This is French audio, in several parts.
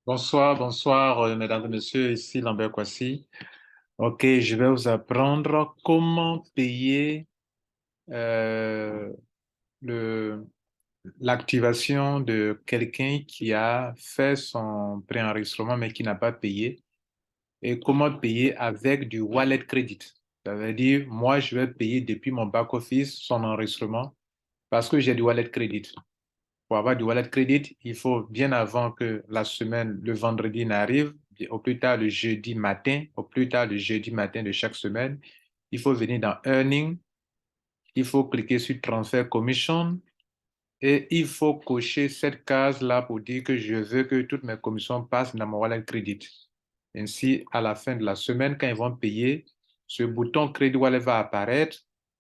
Bonsoir, bonsoir, mesdames et messieurs, ici Lambert Kwasi. Ok, je vais vous apprendre comment payer euh, le, l'activation de quelqu'un qui a fait son préenregistrement mais qui n'a pas payé et comment payer avec du wallet credit. Ça veut dire, moi, je vais payer depuis mon back-office son enregistrement parce que j'ai du wallet credit. Pour avoir du wallet credit, il faut bien avant que la semaine, le vendredi n'arrive, au plus tard le jeudi matin, au plus tard le jeudi matin de chaque semaine, il faut venir dans Earning, il faut cliquer sur Transfer Commission et il faut cocher cette case-là pour dire que je veux que toutes mes commissions passent dans mon wallet credit. Ainsi, à la fin de la semaine, quand ils vont payer, ce bouton Credit Wallet va apparaître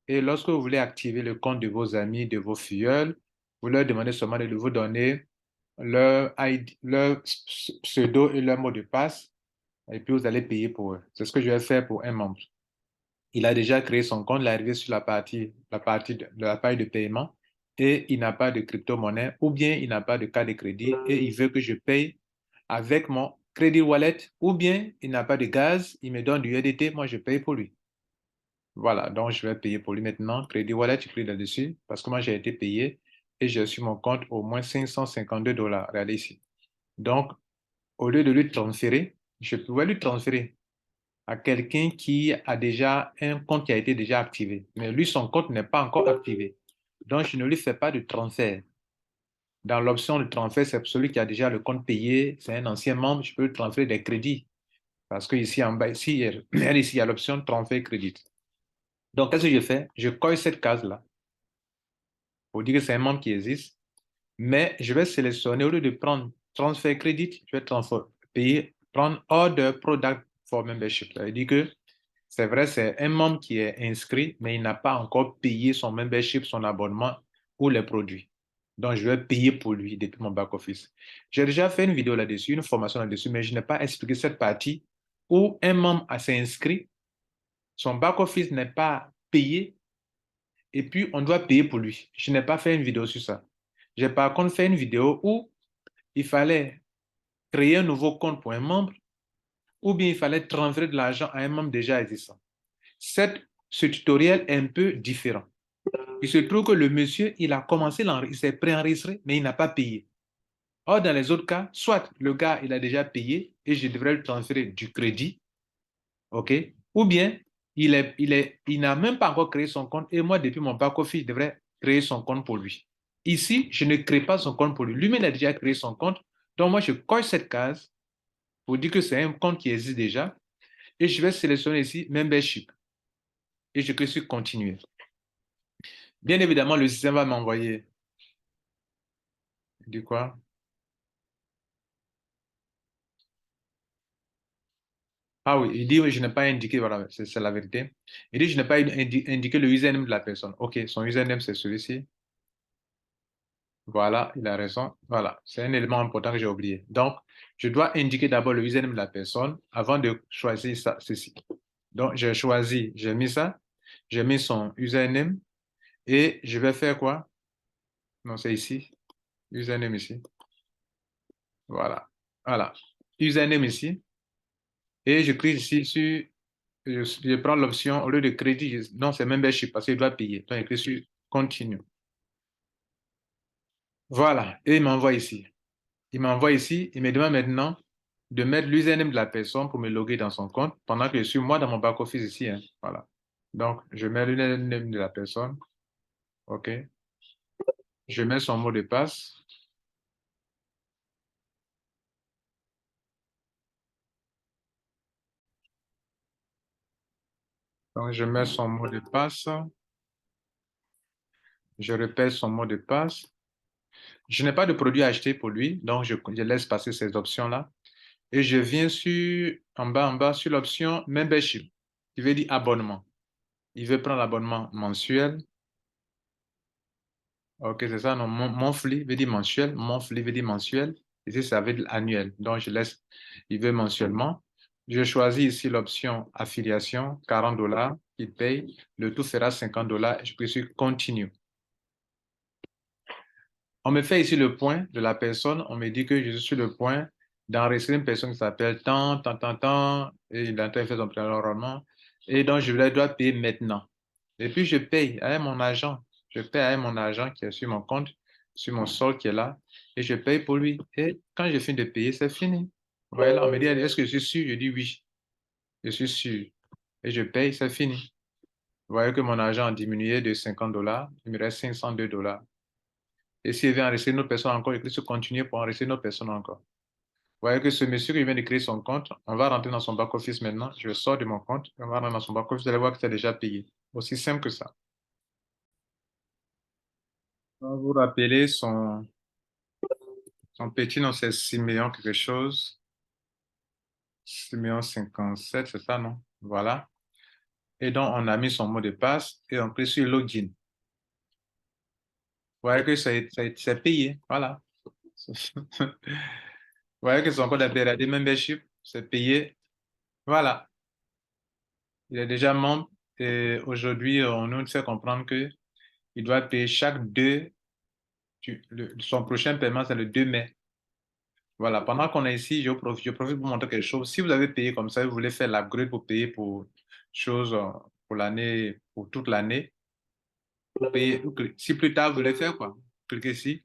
et lorsque vous voulez activer le compte de vos amis, de vos filleuls, vous leur demandez seulement de vous donner leur ID, leur pseudo et leur mot de passe, et puis vous allez payer pour eux. C'est ce que je vais faire pour un membre. Il a déjà créé son compte, il est arrivé sur de la page de paiement et il n'a pas de crypto-monnaie ou bien il n'a pas de carte de crédit et il veut que je paye avec mon crédit wallet ou bien il n'a pas de gaz, il me donne du USDT, moi je paye pour lui. Voilà, donc je vais payer pour lui maintenant. Crédit wallet, je clique là-dessus parce que moi j'ai été payé et j'ai sur mon compte au moins 552 $. Regardez ici. Donc, au lieu de lui transférer, je pouvais lui transférer à quelqu'un qui a déjà un compte qui a été déjà activé. Mais lui, son compte n'est pas encore activé. Donc, je ne lui fais pas de transfert. Dans l'option de transfert, c'est pour celui qui a déjà le compte payé, c'est un ancien membre, je peux lui transférer des crédits. Parce que ici, en bas, ici, il y a l'option transfert crédit. Donc, qu'est-ce que je fais? Je colle cette case-là pour dire que c'est un membre qui existe. Mais je vais sélectionner, au lieu de prendre transfert crédit, je vais payer, prendre order product for membership. Ça veut dire que c'est vrai, c'est un membre qui est inscrit, mais il n'a pas encore payé son membership, son abonnement ou les produits. Donc, je vais payer pour lui depuis mon back-office. J'ai déjà fait une vidéo là-dessus, une formation là-dessus, mais je n'ai pas expliqué cette partie où un membre s'est inscrit, son back-office n'est pas payé, et puis on doit payer pour lui. Je n'ai pas fait une vidéo sur ça. J'ai par contre fait une vidéo où il fallait créer un nouveau compte pour un membre ou bien il fallait transférer de l'argent à un membre déjà existant. Ce tutoriel est un peu différent. Il se trouve que le monsieur, il a commencé, il s'est préenregistré, mais il n'a pas payé. Or, dans les autres cas, soit le gars, il a déjà payé et je devrais lui transférer du crédit, OK? Ou bien, il n'a même pas encore créé son compte et moi, depuis mon back-office, je devrais créer son compte pour lui. Ici, je ne crée pas son compte pour lui. Lui-même, il a déjà créé son compte. Donc, moi, je coche cette case pour dire que c'est un compte qui existe déjà et je vais sélectionner ici Membership et je clique sur Continuer. Bien évidemment, le système va m'envoyer du quoi? Ah oui, il dit oui, je n'ai pas indiqué, voilà, c'est la vérité. Il dit je n'ai pas indiqué le username de la personne. OK, son username, c'est celui-ci. Voilà, il a raison. Voilà, c'est un élément important que j'ai oublié. Donc, je dois indiquer d'abord le username de la personne avant de choisir ça, ceci. Donc, j'ai choisi, j'ai mis ça, j'ai mis son username et je vais faire quoi? Non, c'est ici. Username ici. Voilà. Voilà. Username ici. Et je clique ici sur, je prends l'option, au lieu de crédit, non, c'est membership parce qu'il doit payer. Donc, je clique sur continue. Voilà. Et il m'envoie ici. Il m'envoie ici, il me demande maintenant de mettre l'username de la personne pour me loguer dans son compte pendant que je suis moi dans mon back-office ici, hein. Voilà. Donc, je mets l'username de la personne. OK. Je mets son mot de passe. Donc, je mets son mot de passe. Je répète son mot de passe. Je n'ai pas de produit à acheter pour lui, donc je laisse passer ces options-là. Et je viens en bas, sur l'option membership, qui veut dire abonnement. Il veut prendre l'abonnement mensuel. OK, c'est ça, non, monthly veut dire mensuel, monthly veut dire mensuel. Ici, ça veut dire annuel. Donc, je laisse, il veut mensuellement. Je choisis ici l'option affiliation, 40 $, il paye. Le tout fera 50 $. Je peux sur continue. On me fait ici le point de la personne. On me dit que je suis sur le point d'enregistrer une personne qui s'appelle tant, tant, tant, tant, et il est en train de faire son plan normalement. Et donc, dois payer maintenant. Et puis, je paye avec mon agent. Je paye avec mon agent qui est sur mon compte, sur mon sol qui est là, et je paye pour lui. Et quand je finis de payer, c'est fini. Vous voyez là, on me dit, est-ce que je suis sûr? Je dis oui, je suis sûr. Et je paye, c'est fini. Vous voyez que mon argent a diminué de $50, il me reste $502. Et s'il vient enregistrer une autre personne encore, il peut se continuer pour enregistrer une autre personne encore. Vous voyez que ce monsieur qui vient de créer son compte, on va rentrer dans son back-office maintenant. Je sors de mon compte, on va rentrer dans son back-office, vous allez voir que c'est déjà payé. Aussi simple que ça. Vous vous rappelez son petit nom, c'est 6 millions quelque chose. 6 millions 57, c'est ça, non? Voilà. Et donc, on a mis son mot de passe et on clique sur login. Vous voyez que c'est payé. Voilà. Vous voyez que son code de membership, c'est payé. Voilà. Il est déjà membre et aujourd'hui, on nous fait comprendre que il doit payer chaque 2, son prochain paiement, c'est le 2 mai. Voilà, pendant qu'on est ici, je profite pour montrer quelque chose. Si vous avez payé comme ça, vous voulez faire l'upgrade pour payer pour choses pour l'année, pour toute l'année, si plus tard vous voulez faire quoi, cliquez ici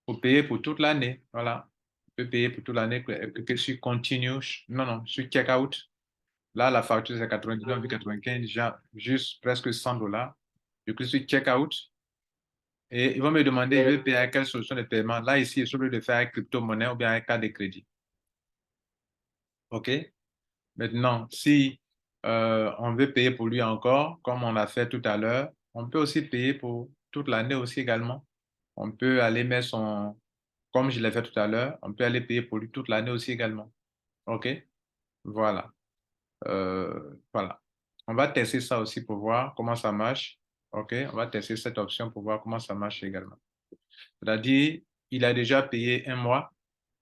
pour payer pour toute l'année. Voilà, vous pouvez payer pour toute l'année, cliquez sur continue, non, non, sur checkout. Là, la facture c'est 99,95, juste presque $100. Je clique sur checkout. Et ils vont me demander, je vais payer avec quelle solution de paiement. Là, ici, je suis obligé de faire avec crypto-monnaie ou bien avec carte de crédit. OK? Maintenant, si on veut payer pour lui encore, comme on l'a fait tout à l'heure, on peut aussi payer pour toute l'année aussi également. On peut aller mettre comme je l'ai fait tout à l'heure, on peut aller payer pour lui toute l'année aussi également. OK? Voilà. Voilà. On va tester ça aussi pour voir comment ça marche. OK? On va tester cette option pour voir comment ça marche également. C'est-à-dire, il a déjà payé un mois.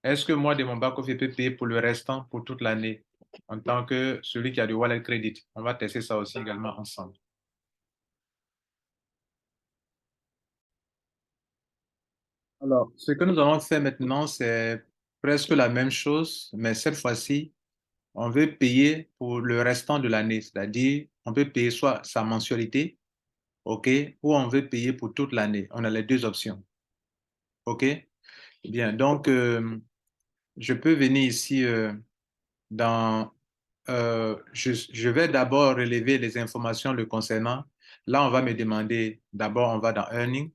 Est-ce que moi, de mon back-office, je peux payer pour le restant pour toute l'année en tant que celui qui a du wallet credit? On va tester ça aussi également ensemble. Alors, ce que nous allons faire maintenant, c'est presque la même chose, mais cette fois-ci, on veut payer pour le restant de l'année, c'est-à-dire, on peut payer soit sa mensualité, OK, ou on veut payer pour toute l'année. On a les deux options. OK? Bien, donc, je peux venir ici dans je vais d'abord relever les informations le concernant. Là, on va me demander, d'abord, on va dans Earning,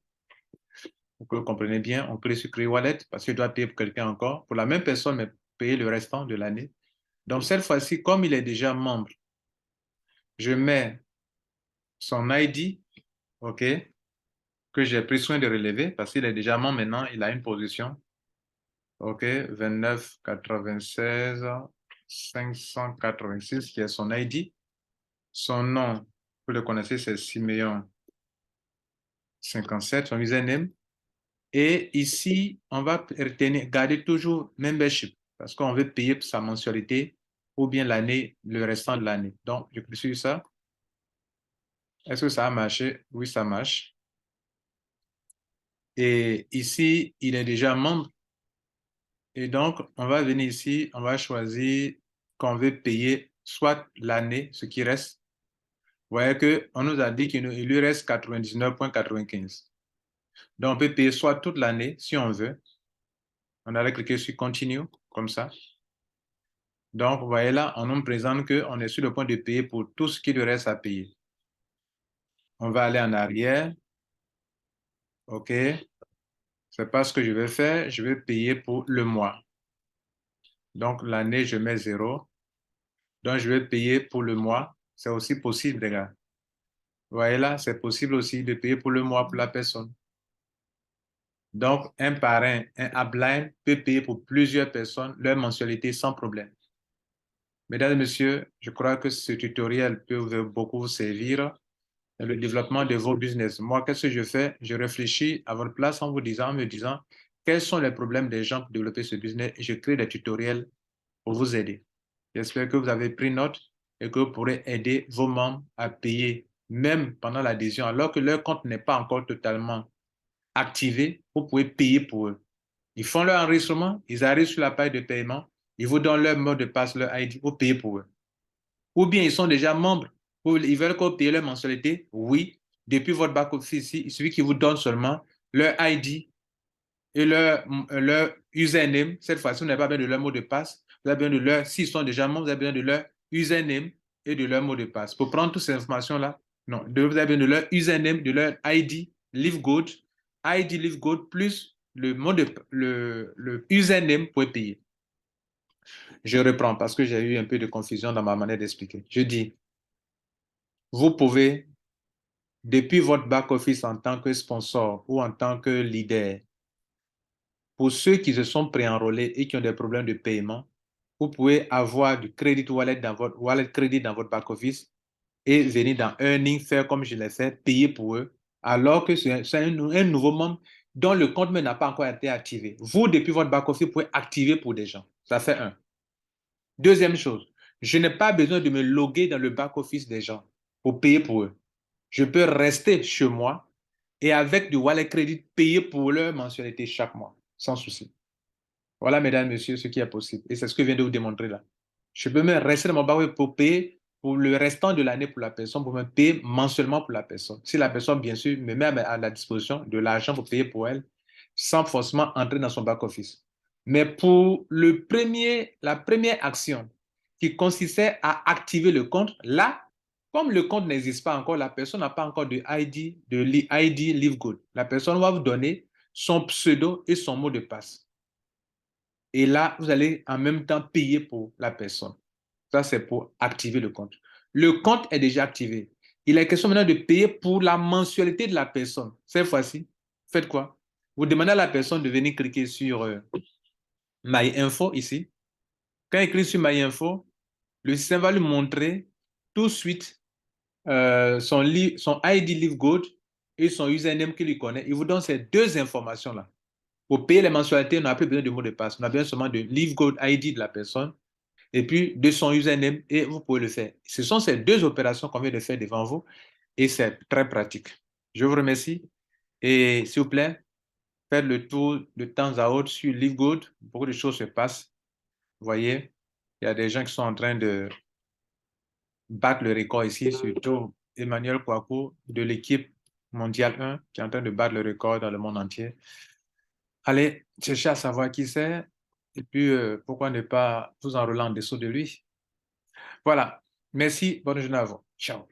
pour que vous compreniez bien. On clique sur Create Wallet parce qu'il doit payer pour quelqu'un encore. Pour la même personne, mais payer le restant de l'année. Donc, cette fois-ci, comme il est déjà membre, je mets son ID, OK, que j'ai pris soin de relever parce qu'il est déjà membre maintenant. Il a une position, OK, 29 96 586 qui est son ID. Son nom, vous le connaissez, c'est 6 millions 57, son username. Et ici, on va retenir, garder toujours membership parce qu'on veut payer pour sa mensualité ou bien l'année, le restant de l'année. Donc, je clique sur ça. Est-ce que ça a marché? Oui, ça marche. Et ici, il est déjà membre. Et donc, on va venir ici, on va choisir qu'on veut payer soit l'année, ce qui reste. Vous voyez qu'on nous a dit qu'il lui reste 99,95. Donc, on peut payer soit toute l'année, si on veut. On allait cliquer sur Continue, comme ça. Donc, vous voyez là, on nous présente qu'on est sur le point de payer pour tout ce qui lui reste à payer. On va aller en arrière. OK. C'est pas ce que je vais faire. Je vais payer pour le mois. Donc, l'année, je mets 0. Donc, je vais payer pour le mois. C'est aussi possible, les gars. Vous voyez là, c'est possible aussi de payer pour le mois pour la personne. Donc, un parrain, un upline peut payer pour plusieurs personnes leur mensualité sans problème. Mesdames et messieurs, je crois que ce tutoriel peut beaucoup vous servir dans le développement de vos business. Moi, qu'est-ce que je fais? Je réfléchis à votre place en me disant, quels sont les problèmes des gens pour développer ce business et je crée des tutoriels pour vous aider. J'espère que vous avez pris note et que vous pourrez aider vos membres à payer même pendant l'adhésion, alors que leur compte n'est pas encore totalement activé, vous pouvez payer pour eux. Ils font leur enregistrement, ils arrivent sur la page de paiement, Ils vous donnent leur mot de passe, leur ID, vous payez pour eux. Ou bien ils sont déjà membres, ils veulent que vous payiez leur mensualité, oui. Depuis votre back-office ici, il suffit qu'ils vous donnent seulement leur ID et leur username. Cette fois-ci, vous n'avez pas besoin de leur mot de passe. Vous avez besoin de leur, s'ils sont déjà membres, vous avez besoin de leur username et de leur mot de passe. Pour prendre toutes ces informations-là, non, vous avez besoin de leur username, de leur ID, LiveGold, ID LiveGold plus le username pour payer. Je reprends parce que j'ai eu un peu de confusion dans ma manière d'expliquer. Je dis, vous pouvez, depuis votre back-office en tant que sponsor ou en tant que leader, pour ceux qui se sont préenrôlés et qui ont des problèmes de paiement, vous pouvez avoir du credit wallet dans votre wallet crédit dans votre back-office et venir dans Earning, faire comme je l'ai fait, payer pour eux, alors que c'est un nouveau membre dont le compte n'a pas encore été activé. Vous, depuis votre back-office, vous pouvez activer pour des gens. Ça fait un. Deuxième chose, je n'ai pas besoin de me loguer dans le back-office des gens pour payer pour eux. Je peux rester chez moi et avec du wallet crédit payer pour leur mensualité chaque mois, sans souci. Voilà, mesdames, messieurs, ce qui est possible. Et c'est ce que je viens de vous démontrer là. Je peux même rester dans mon back pour payer pour le restant de l'année pour la personne, pour me payer mensuellement pour la personne. Si la personne, bien sûr, me met à la disposition de l'argent pour payer pour elle, sans forcément entrer dans son back-office. Mais pour la première action qui consistait à activer le compte, là, comme le compte n'existe pas encore, la personne n'a pas encore de ID LiveGood. La personne va vous donner son pseudo et son mot de passe. Et là, vous allez en même temps payer pour la personne. Ça, c'est pour activer le compte. Le compte est déjà activé. Il est question maintenant de payer pour la mensualité de la personne. Cette fois-ci, faites quoi? Vous demandez à la personne de venir cliquer sur My Info ici. Quand il clique sur My Info, le système va lui montrer tout de suite son ID LiveGold et son username qu'il lui connaît. Il vous donne ces deux informations-là. Pour payer les mensualités, on n'a plus besoin de mot de passe. On a besoin seulement de LiveGold ID de la personne et puis de son username et vous pouvez le faire. Ce sont ces deux opérations qu'on vient de faire devant vous et c'est très pratique. Je vous remercie et s'il vous plaît, faites le tour de temps à autre sur LiveGold. Beaucoup de choses se passent. Vous voyez, il y a des gens qui sont en train de battre le record ici, surtout Emmanuel Kouakou de l'équipe mondiale 1 qui est en train de battre le record dans le monde entier. Allez chercher à savoir qui c'est et puis pourquoi ne pas vous enrôler en dessous de lui. Voilà. Merci. Bonne journée à vous. Ciao.